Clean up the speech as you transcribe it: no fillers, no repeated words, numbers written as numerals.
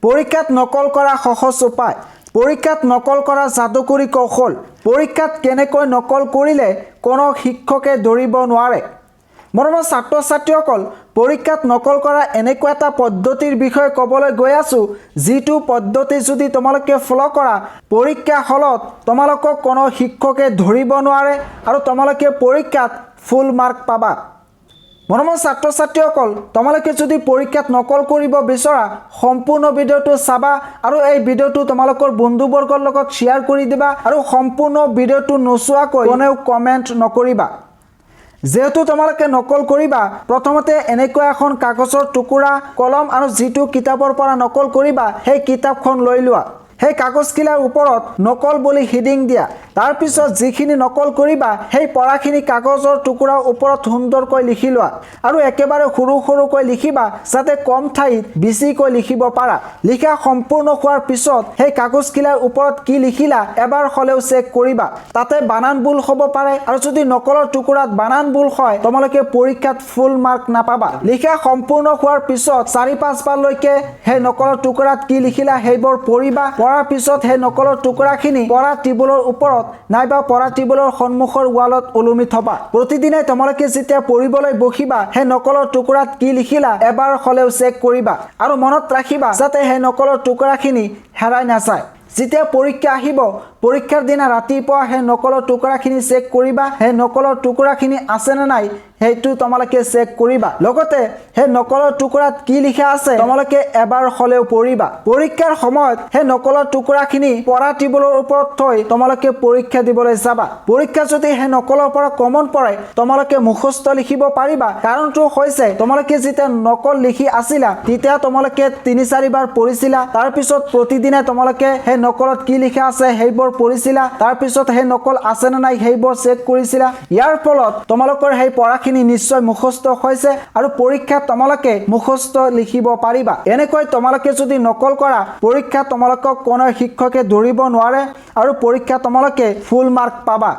পৰীক্ষাত নকল কৰা সহজ উপায় পৰীক্ষাত নকল কৰা জাদুকৰী কৌশল পৰীক্ষাত কেনেকৈ নকল কৰিলে কোনো শিক্ষকে ধৰিব নোৱাৰে মৰমৰ ছাত্ৰ-ছাত্ৰীসকল পৰীক্ষাত নকল কৰা এনেকুৱা এটা পদ্ধতিৰ বিষয়ে ক'বলৈ গৈ আছো যিটো পদ্ধতি যদি তোমালোকে ফলো কৰা পৰীক্ষা হলত তোমালোকক কোনো শিক্ষকে ধৰিব নোৱাৰে আৰু তোমালোকে পৰীক্ষাত ফুল মাৰ্ক পাবা মৰমৰ ছাত্ৰ-ছাত্ৰীসকল তোমালোকে যদি পৰীক্ষাত নকল কৰিব বিচৰা সম্পূৰ্ণ ভিডিওটো চাবা আৰু এই ভিডিওটো তোমালোকৰ বন্ধুবৰ্গৰ লগত শ্বেয়াৰ কৰি দিবা আৰু সম্পূৰ্ণ ভিডিওটো নোচোৱাকৈ কোনেও কমেন্ট নকৰিবা যেহেতু তোমালোকে নকল কৰিবা প্ৰথমতে এনেকৈ এখন কাগজৰ টুকুৰা কলম আৰু যিটো কিতাপৰ পৰা নকল কৰিবা সেই কিতাপখন লৈ লোৱা সেই কাগজখিলাৰ ওপৰত নকল বুলি হেডিং দিয়া তাৰ পিছত যিখিনি নকল কৰিবা সেই পঢ়াখিনি কাগজৰ টুকুৰাৰ ওপৰত সুন্দৰকৈ লিখি লোৱা আৰু একেবাৰে সৰু সৰুকৈ লিখিবা যাতে কম ঠাইত বেছিকৈ লিখিব পাৰা লিখা সম্পূৰ্ণ হোৱাৰ পিছত সেই কাগজখিলাৰ ওপৰত কি লিখিলা এবাৰ হলেও চেক কৰিবা তাতে বানান ভুল হ'ব পাৰে আৰু যদি নকলৰ টুকুৰাত বানান ভুল হয় তোমালোকে পৰীক্ষাত ফুল মাৰ্ক নাপাবা লিখা সম্পূৰ্ণ হোৱাৰ পিছত 4-5 বাৰলৈকে সেই নকলৰ টুকুৰাত কি লিখিলা সেইবোৰ পঢ়িবা পঢ়াৰ পিছত সেই নকলৰ টুকুৰাখিনি পঢ়া টেবুলৰ ওপৰত নাইবা পঢ়া টেবুলৰ সন্মুখৰ ৱালত ওলমি থবা প্ৰতিদিনে তোমালোকে যেতিয়া পঢ়িবলৈ বহিবা সেই নকলৰ টুকুৰাত কি লিখিলা এবাৰ হলেও চেক কৰিবা আৰু মনত ৰাখিবা যাতে সেই নকলৰ টুকুৰাখিনি হেৰাই নাযায় যেতিয়া পৰীক্ষা আহিব পৰীক্ষাৰ দিনা ৰাতিপুৱা সেই নকলৰ টুকুৰাখিনি চেক কৰিবা সেই নকলৰ টুকুৰাখিনি আছে নে নাই হেতু তোমালোকে চেক কৰিবা লগতে সেই নকলৰ টুকুৰাত কি লিখা আছে তোমালোকে এবাৰ হলেও পঢ়িবা পৰীক্ষাৰ সময়ত সেই নকলৰ টুকুৰাখিনি পঢ়া টেবুলৰ ওপৰত থৈ তোমালোকে পৰীক্ষা দিবলৈ যাবা পৰীক্ষা যদি সেই নকলৰ পৰা কমন পৰে তোমালোকে মুখস্থ লিখিব পাৰিবা কাৰণটো হৈছে তোমালোকে যেতিয়া নকল লিখি আছিলা তেতিয়া তোমালোকে 3-4 বাৰ পঢ়িছিলা তাৰ পিছত প্ৰতিদিনে তোমালোকে সেই নকলত কি লিখা আছে সেইবোৰ পঢ়িছিলা তাৰ পিছত সেই নকল আছে নে নাই সেইবোৰ চেক কৰিছিলা ইয়াৰ ফলত তোমালোকৰ সেই পঢ়াখিনি নিশ্চয় মুখস্থ হৈছে আৰু পৰীক্ষাত তোমালোকে মুখস্থ লিখিব পাৰিবা এনেকৈ তোমালোকে যদি নকল কৰা পৰীক্ষা তোমালোকক কোনো শিক্ষকে ধৰিব নোৱাৰে আৰু পৰীক্ষা তোমালোকে ফুল মাৰ্ক পাবা